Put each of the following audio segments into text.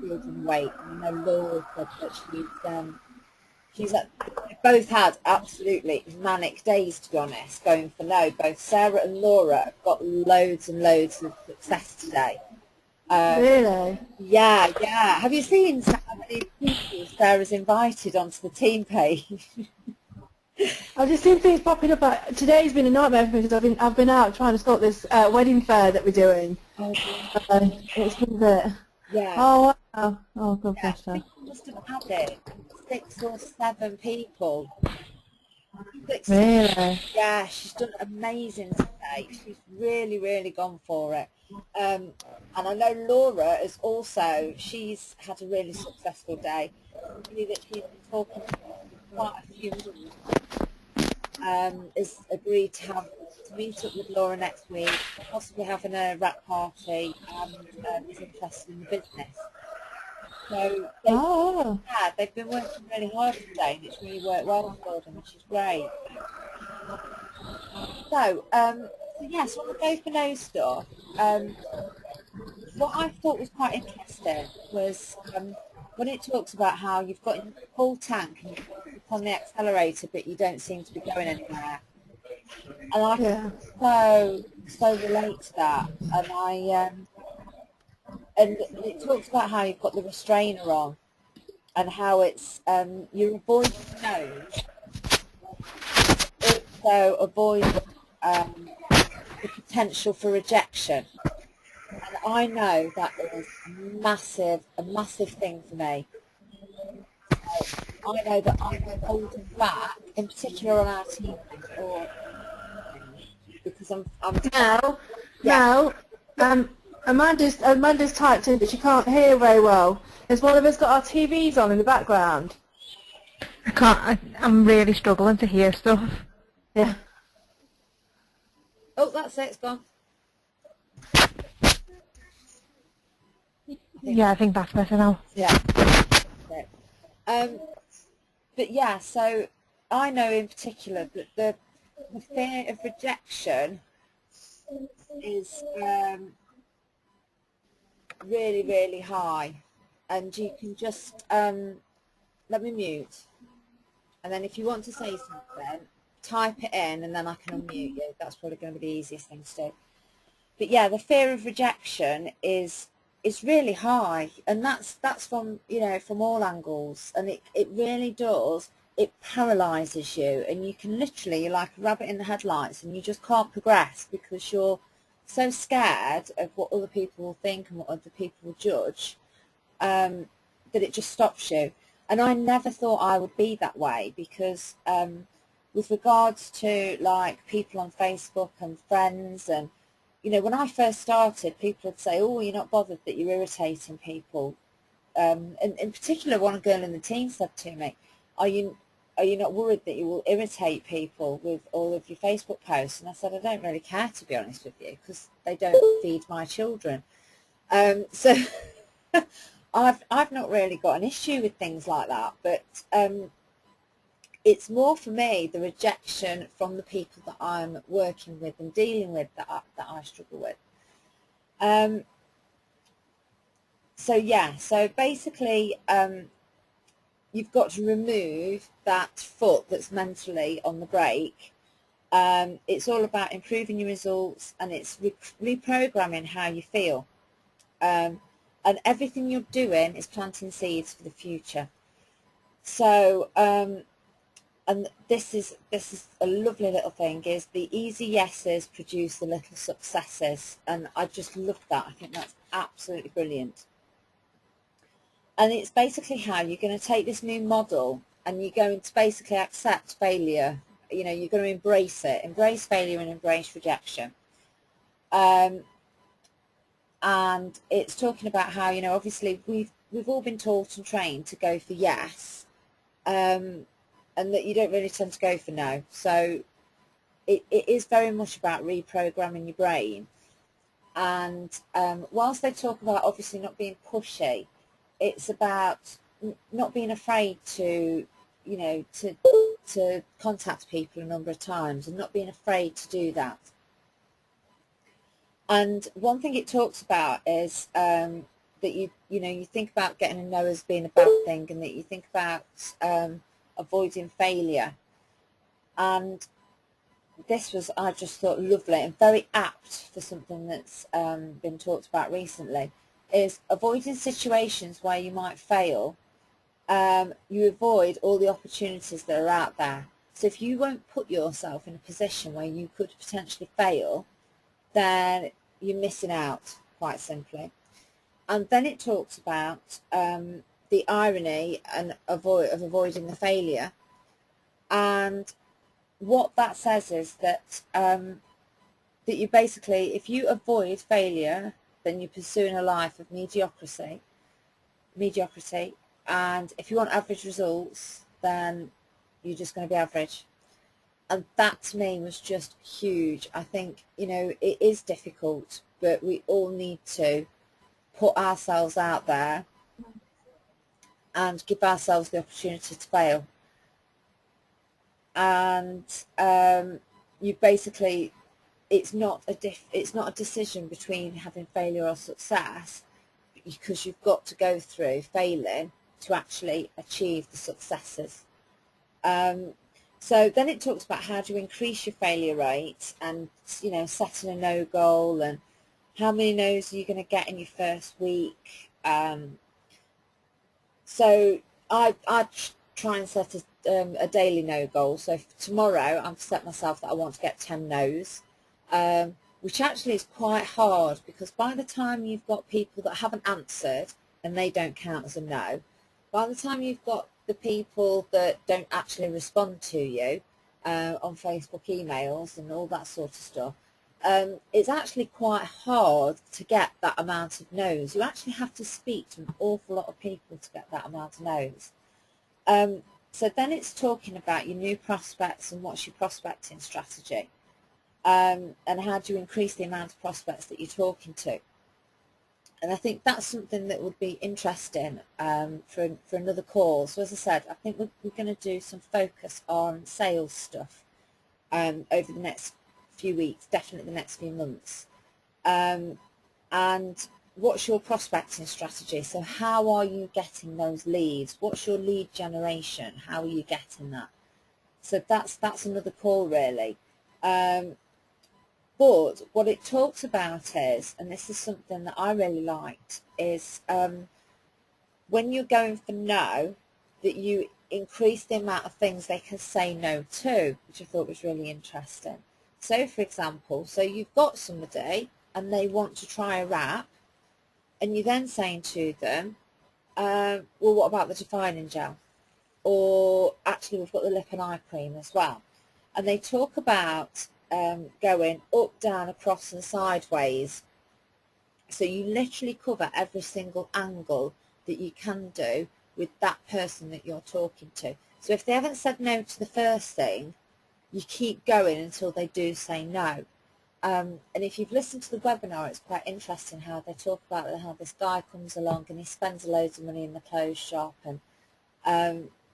building weight. And I know Laura said that she's at, they both had absolutely manic days, to be honest, going for no. Both Sarah and Laura have got loads and loads of success today. Really? Yeah, yeah. Have you seen how many people Sarah's invited onto the team page? I've just seen things popping up. Today's been a nightmare for me because I've been out trying to sort this wedding fair that we're doing. Oh, dear. It's been a bit. Yeah, Oh wow! Oh God yeah. bless I her. think she must have added 6 or 7 people. Six, Really? yeah, she's done amazing today. She's really, really gone for it. And I know Laura is also, she's had a really successful day. Somebody that she's been talking to for quite a few months has agreed to meet up with Laura next week, possibly having a wrap party, and is interested in the business. So Oh. they've been working really hard today, and it's really worked well for them, which is great. So yes, on the Go for No stuff, what I thought was quite interesting was when it talks about how you've got a full tank and you've got on the accelerator, but you don't seem to be going anywhere. And I Yeah. so relate to that. And it talks about how you've got the restrainer on and how it's you're avoiding nose, also avoiding the potential for rejection. And I know that is a massive thing for me. I know that I'm holding back, in particular on our team, or because I'm Now, yeah. now, Amanda's typed in, but she can't hear very well. Has one of us got our TVs on in the background? I can't. I'm really struggling to hear stuff. Yeah. Oh, that's it. It's gone. Yeah, I think that's better now. Yeah. Um, but yeah, so I know in particular that the fear of rejection is really, really high, and you can just let me mute, and then if you want to say something, type it in, and then I can unmute you. That's probably going to be the easiest thing to do. But yeah, the fear of rejection is really high, and that's from from all angles, and it really does. It paralyzes you, and you can literally, you're like a rabbit in the headlights, and you just can't progress because you're so scared of what other people will think and what other people will judge, that it just stops you. And I never thought I would be that way because with regards to like people on Facebook and friends, and when I first started, people would say, oh, you're not bothered that you're irritating people. And in particular, one girl in the team said to me, are you not worried that you will irritate people with all of your Facebook posts? And I said, I don't really care, to be honest with you, because they don't feed my children. So I've not really got an issue with things like that, but it's more for me the rejection from the people that I'm working with and dealing with that I struggle with. So yeah, so basically you've got to remove that foot that's mentally on the brake. It's all about improving your results, and it's reprogramming how you feel. And everything you're doing is planting seeds for the future. So and this is a lovely little thing, is the easy yeses produce the little successes, and I just love that. I think that's absolutely brilliant. And it's basically how you're going to take this new model and you're going to basically accept failure. You're going to embrace it, embrace failure and embrace rejection. And it's talking about how, obviously we've all been taught and trained to go for yes, and that you don't really tend to go for no. So it is very much about reprogramming your brain. And whilst they talk about obviously not being pushy, it's about not being afraid to, to contact people a number of times, and not being afraid to do that. And one thing it talks about is that you think about getting a no as being a bad thing, and that you think about avoiding failure. And this was, I just thought, lovely and very apt for something that's been talked about recently, is avoiding situations where you might fail. You avoid all the opportunities that are out there. So if you won't put yourself in a position where you could potentially fail, then you're missing out, quite simply. And then it talks about the irony and of avoiding the failure. And what that says is that that you basically, if you avoid failure, then you're pursuing a life of mediocrity. And if you want average results, then you're just going to be average. And that to me was just huge. I think, it is difficult, but we all need to put ourselves out there and give ourselves the opportunity to fail. And you basically, it's not a decision between having failure or success, because you've got to go through failing to actually achieve the successes. So then it talks about how to increase your failure rate, and setting a no goal, and how many no's are you going to get in your first week. So I try and set a daily no goal. So for tomorrow I've set myself that I want to get 10 no's, which actually is quite hard, because by the time you've got people that haven't answered, and they don't count as a no, by the time you've got the people that don't actually respond to you on Facebook emails and all that sort of stuff, it's actually quite hard to get that amount of no's. You actually have to speak to an awful lot of people to get that amount of no's. So then it's talking about your new prospects and what's your prospecting strategy, and how do you increase the amount of prospects that you're talking to. And I think that's something that would be interesting for another call. So as I said, I think we're going to do some focus on sales stuff over the next few weeks, definitely the next few months. And what's your prospecting strategy? So how are you getting those leads? What's your lead generation? How are you getting that? So that's another call, really. But what it talks about is, and this is something that I really liked, is when you're going for no, that you increase the amount of things they can say no to, which I thought was really interesting. So for example, so you've got somebody and they want to try a wrap, and you're then saying to them, well, what about the defining gel? Or actually, we've got the lip and eye cream as well. And they talk about going up, down, across and sideways. So you literally cover every single angle that you can do with that person that you're talking to. So if they haven't said no to the first thing, you keep going until they do say no. And if you've listened to the webinar, it's quite interesting how they talk about how this guy comes along and he spends loads of money in the clothes shop, and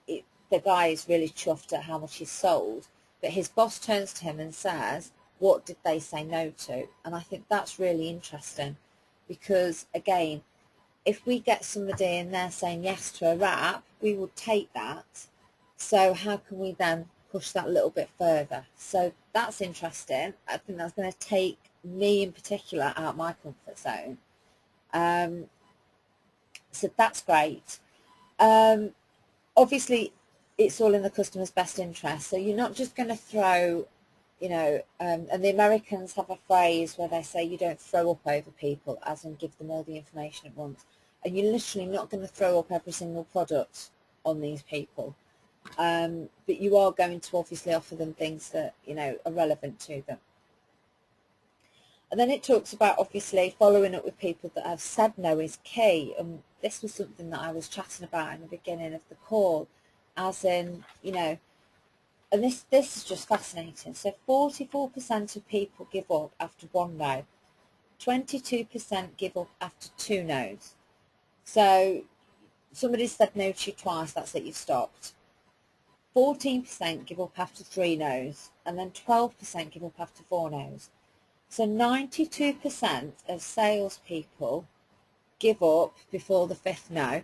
the guy is really chuffed at how much he's sold, but his boss turns to him and says, what did they say no to? And I think that's really interesting, because again, if we get somebody in there saying yes to a wrap, we would take that. So how can we then push that a little bit further? So that's interesting. I think that's going to take me in particular out of my comfort zone. So that's great. Obviously, it's all in the customer's best interest. So you're not just going to throw, and the Americans have a phrase where they say you don't throw up over people, as in give them all the information at once. And you're literally not going to throw up every single product on these people. But you are going to obviously offer them things that, are relevant to them. And then it talks about obviously following up with people that have said no is key. And this was something that I was chatting about in the beginning of the call, as in, and this is just fascinating. So 44% of people give up after one no, 22% give up after 2 no's. So somebody said no to you twice, that's it, you've stopped. 14% give up after 3 no's, and then 12% give up after 4 no's. So 92% of salespeople give up before the fifth no.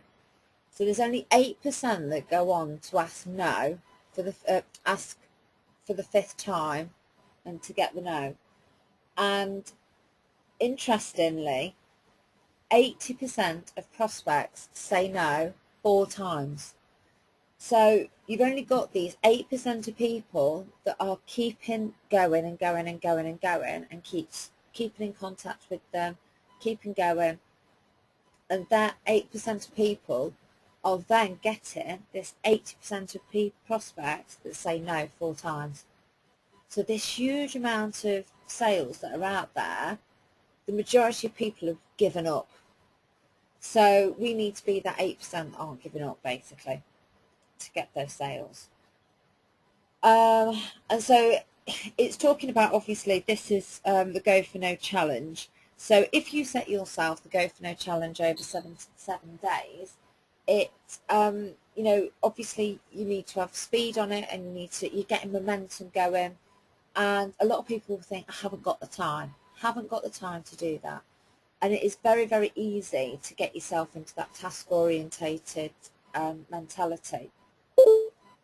So there's only 8% that go on to ask no for the ask for the fifth time and to get the no. And interestingly, 80% of prospects say no 4 times. So you've only got these 8% of people that are keeping going and going and going and going and keeping in contact with them, keeping going. And that 8% of people are then getting this 80% of prospects that say no 4 times. So this huge amount of sales that are out there, the majority of people have given up. So we need to be that 8% that aren't giving up, basically, to get those sales. And so it's talking about, obviously, this is the Go for No challenge. So if you set yourself the Go for No challenge over 7 days, it you know, obviously you need to have speed on it, and you're getting momentum going. And a lot of people think, I haven't got the time to do that. And it is very, very easy to get yourself into that task orientated mentality.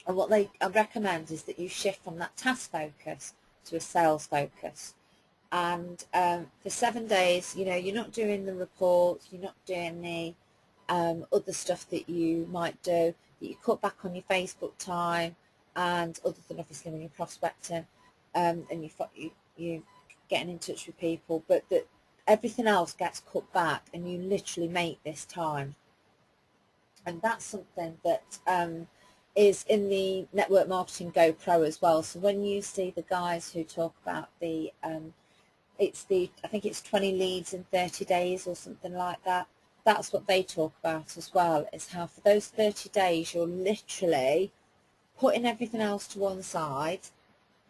And what I recommend is that you shift from that task focus to a sales focus. And for 7 days, you know, you're not doing the reports, you're not doing the other stuff that you might do. You cut back on your Facebook time, and other than obviously when you're prospecting, and you getting in touch with people, but that everything else gets cut back, and you literally make this time. And that's something that is in the Network Marketing Go Pro as well. So when you see the guys who talk about the I think it's 20 leads in 30 days or something like that, that's what they talk about as well, is how for those 30 days you're literally putting everything else to one side,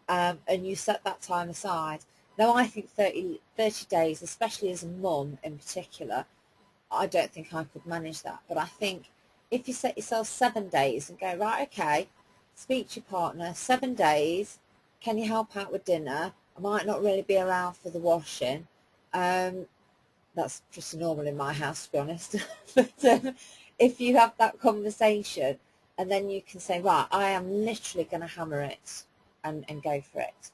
and you set that time aside. Now I think 30 days, especially as a mum in particular, I don't think I could manage that. But I think if you set yourself 7 days and go, right, okay, speak to your partner, 7 days, can you help out with dinner? I might not really be around for the washing. That's just normal in my house, to be honest. But if you have that conversation, and then you can say, right, I am literally going to hammer it and go for it.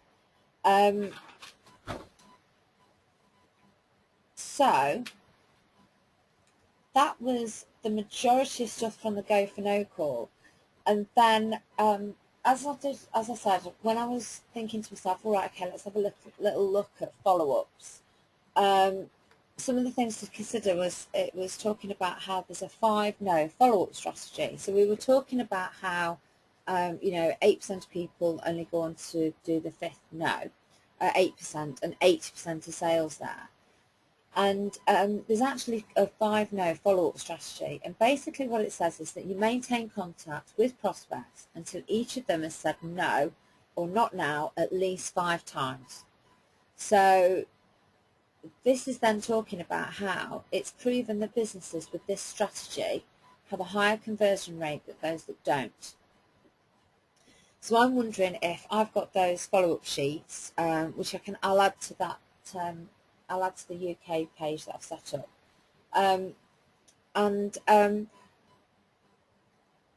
So that was the majority of stuff from the Go for No call. And then as I said, when I was thinking to myself, all right, okay, let's have a little look at follow-ups. Some of the things to consider was, it was talking about how there's a 5 no follow-up strategy. So we were talking about how, you know, 8% of people only go on to do the 5th no, 8%, and 80% of sales there. And there's actually a 5 no follow-up strategy. And basically what it says is that you maintain contact with prospects until each of them has said no or not now at least 5 times. So this is then talking about how it's proven that businesses with this strategy have a higher conversion rate than those that don't. So I'm wondering if I've got those follow-up sheets, which I'll add to that. I'll add to the UK page that I've set up.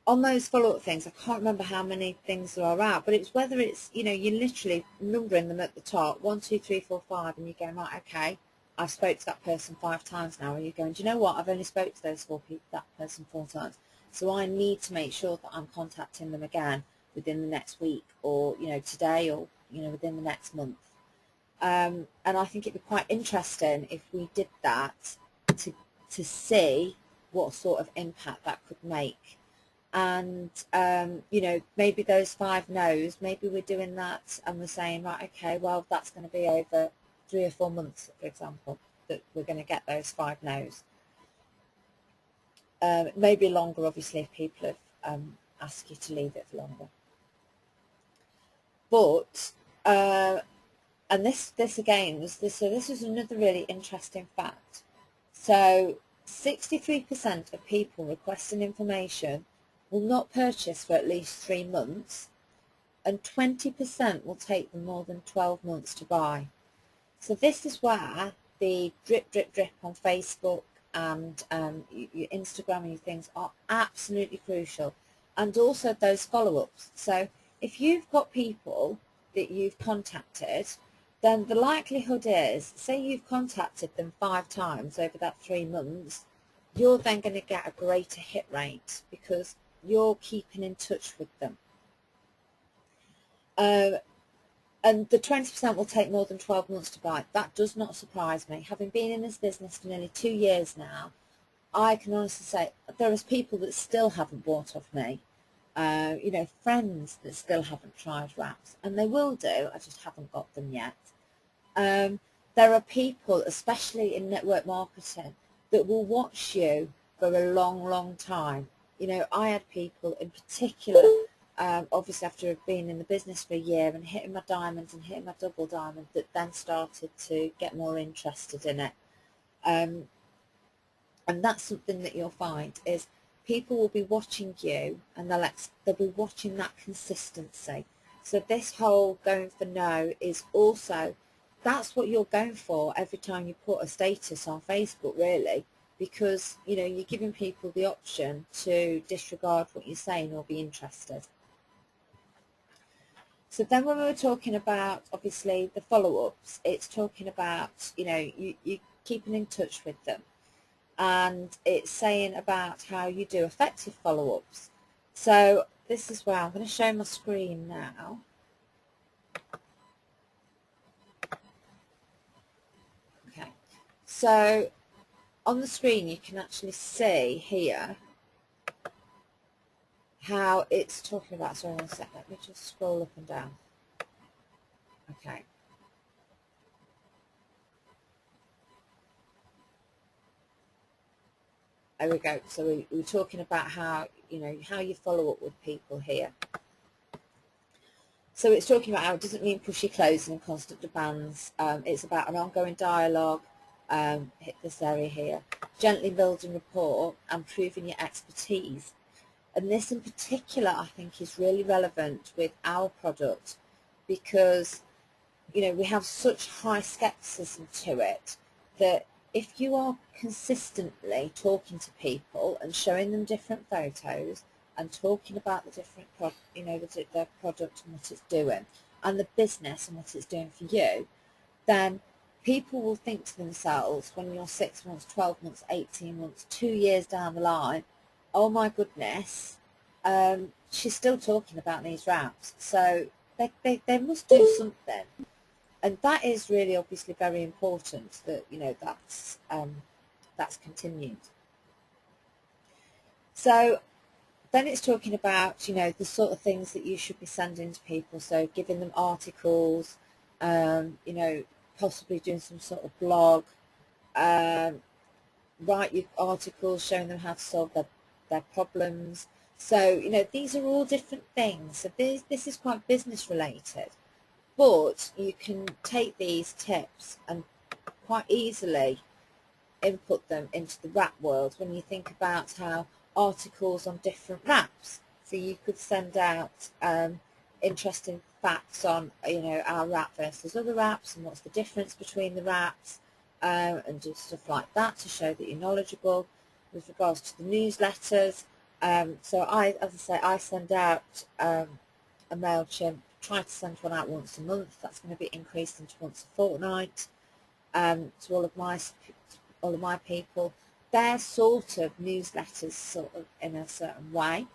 On those follow-up things, I can't remember how many things there are out, but it's whether it's, you know, you're literally numbering them at the top, 1, 2, 3, 4, 5, and you're going, right, okay, I've spoke to that person 5 times now, and you're going, do you know what, I've only spoke to those that person 4 times, so I need to make sure that I'm contacting them again within the next week, or, you know, today, or, you know, within the next month. And I think it'd be quite interesting if we did that to see what sort of impact that could make. And you know, maybe those 5 no's, maybe we're doing that and we're saying, right, okay, well, that's going to be over 3 or 4 months, for example, that we're going to get those 5 no's. Maybe longer, obviously, if people have asked you to leave it for longer. But and this again was this. So this was another really interesting fact. So 63% of people requesting information will not purchase for at least 3 months, and 20% will take them more than 12 months to buy. So this is where the drip, drip, drip on Facebook and your Instagram and your things are absolutely crucial, and also those follow-ups. So if you've got people that you've contacted, then the likelihood is, say you've contacted them 5 times over that 3 months, you're then going to get a greater hit rate because you're keeping in touch with them. And the 20% will take more than 12 months to buy. That does not surprise me. Having been in this business for nearly 2 years now, I can honestly say there is people that still haven't bought off me. You know, friends that still haven't tried wraps, and they will do, I just haven't got them yet. There are people, especially in network marketing, that will watch you for a long, long time. You know, I had people in particular, obviously after being in the business for a year and hitting my diamonds and hitting my double diamond, that then started to get more interested in it. And that's something that you'll find is people will be watching you, and they'll be watching that consistency. So this whole going for no is also, that's what you're going for every time you put a status on Facebook, really, because, you know, you're giving people the option to disregard what you're saying or be interested. So then when we were talking about, obviously, the follow-ups, it's talking about, you know, you keeping in touch with them. And it's saying about how you do effective follow-ups. So this is where I'm going to show my screen now. Okay, so on the screen you can actually see here how it's talking about, sorry one sec, let me just scroll up and down. Okay. There we go. So we're talking about how, you know, how you follow up with people here. So it's talking about how it doesn't mean pushy closing and constant demands. It's about an ongoing dialogue. Hit this area here. Gently building rapport and proving your expertise. And this in particular, I think, is really relevant with our product because, you know, we have such high skepticism to it that if you are consistently talking to people and showing them different photos and talking about the different, you know, the product and what it's doing and the business and what it's doing for you, then people will think to themselves when you're 6 months, 12 months, 18 months, 2 years down the line, oh my goodness, she's still talking about these wraps. So they must do something. And that is really obviously very important that, you know, that's continued. So then it's talking about, you know, the sort of things that you should be sending to people. So giving them articles, you know, possibly doing some sort of blog, write your articles showing them how to solve their problems. So, you know, these are all different things. So this is quite business related. But you can take these tips and quite easily input them into the wrap world when you think about how articles on different wraps. So you could send out interesting facts on, you know, our wrap versus other wraps and what's the difference between the wraps, and do stuff like that to show that you're knowledgeable. With regards to the newsletters, so as I say, I send out a MailChimp. Try to send one out once a month. That's going to be increased into once a fortnight to all of my people. They're sort of newsletters, sort of in a certain way.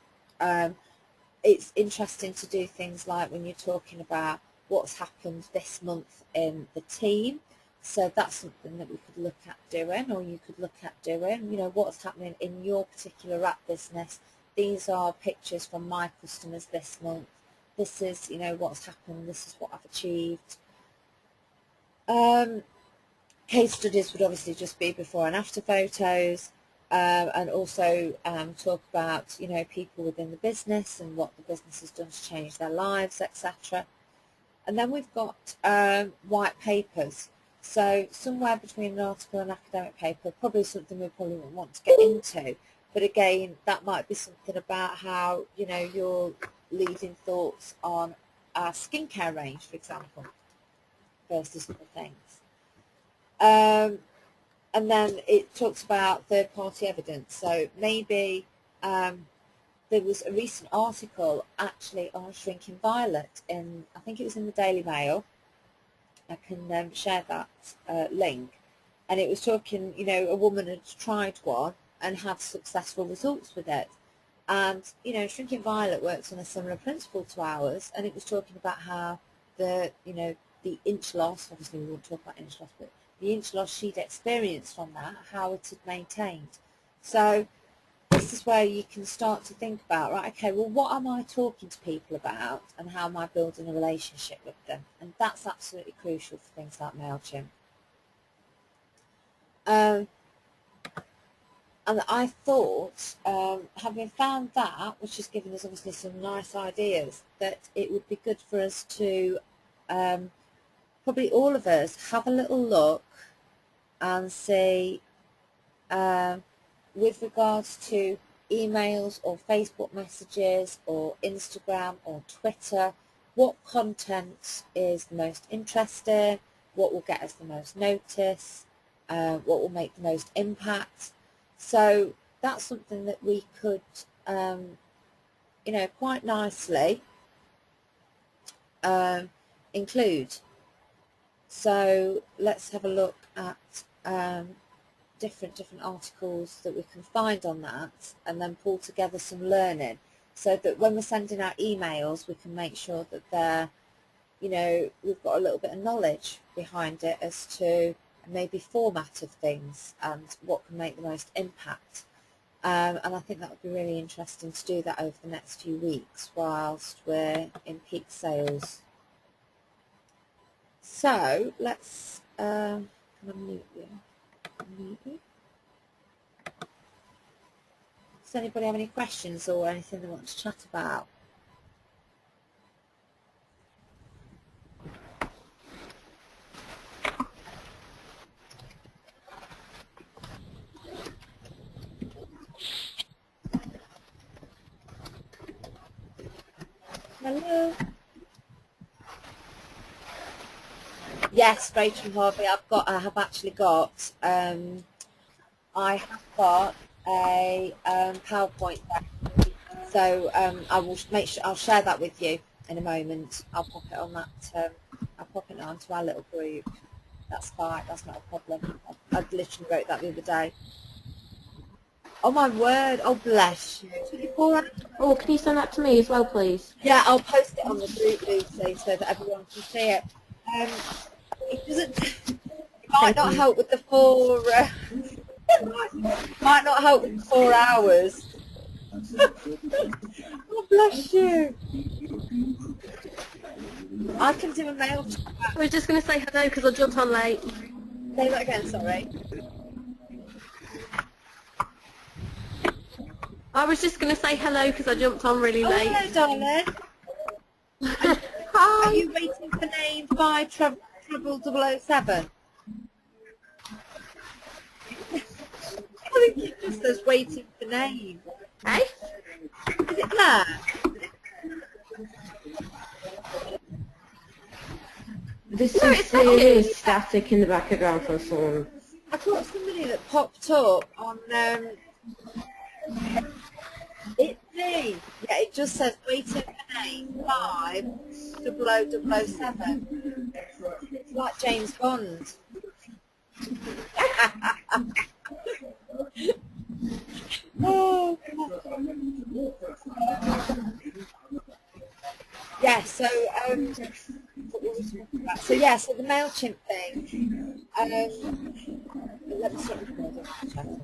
It's interesting to do things like when you're talking about what's happened this month in the team. So that's something that we could look at doing, or you could look at doing. You know, what's happening in your particular wrap business. These are pictures from my customers this month. This is, you know, what's happened, this is what I've achieved. Case studies would obviously just be before and after photos, and also talk about, you know, people within the business and what the business has done to change their lives, etc. And then we've got white papers. So somewhere between an article and academic paper, probably something we probably wouldn't want to get into. But again, that might be something about how, you know, your leading thoughts on our skincare range, for example, versus other things. and then it talks about third-party evidence. So maybe there was a recent article actually on Shrinking Violet in, I think it was in the Daily Mail. I can share that link. And it was talking, you know, a woman had tried one and had successful results with it. And, you know, Shrinking Violet works on a similar principle to ours, and it was talking about how the, you know, the inch loss, obviously we won't talk about inch loss, but the inch loss she'd experienced from that, how it had maintained. So this is where you can start to think about, right, okay, well, what am I talking to people about, and how am I building a relationship with them? And that's absolutely crucial for things like MailChimp. And I thought, having found that, which has given us obviously some nice ideas, that it would be good for us to, probably all of us, have a little look and see, with regards to emails or Facebook messages or Instagram or Twitter, what content is the most interesting, what will get us the most notice, what will make the most impact. So that's something that we could, you know, quite nicely include. So let's have a look at different articles that we can find on that, and then pull together some learning, so that when we're sending out emails, we can make sure that they're, you know, we've got a little bit of knowledge behind it as to maybe format of things and what can make the most impact. And I think that would be really interesting to do that over the next few weeks whilst we're in peak sales. So let's, can I mute you? Does anybody have any questions or anything they want to chat about? Hello. Yes, Rachel Harvey. I have actually got. I have got a PowerPoint there. So I will make sure I'll share that with you in a moment. I'll pop it on that. I'll pop it onto our little group. That's fine. That's not a problem. I literally wrote that the other day. Oh my word! Oh bless you. 24 hours. Oh, can you send that to me as well, please? Yeah, I'll post it on the group, Lucy, so that everyone can see it. It doesn't. It might not help with the 4. Might not help with the 4 hours. Oh bless you. I can do a mail. I was just going to say hello because I jumped on late. Say that again. Sorry. I was just going to say hello because I jumped on really Oh, late. hello, darling. Hi. Are you waiting for name by Trouble 007? I think it just says waiting for name. Hey? Is it there? There's No, some it's not serious you. static in the background from someone. I've got somebody that popped up on, it's me. Yeah, it just says waiting for name 50007. It's like James Bond. Oh, yeah, so so yeah, so the MailChimp thing. Let me stop recording.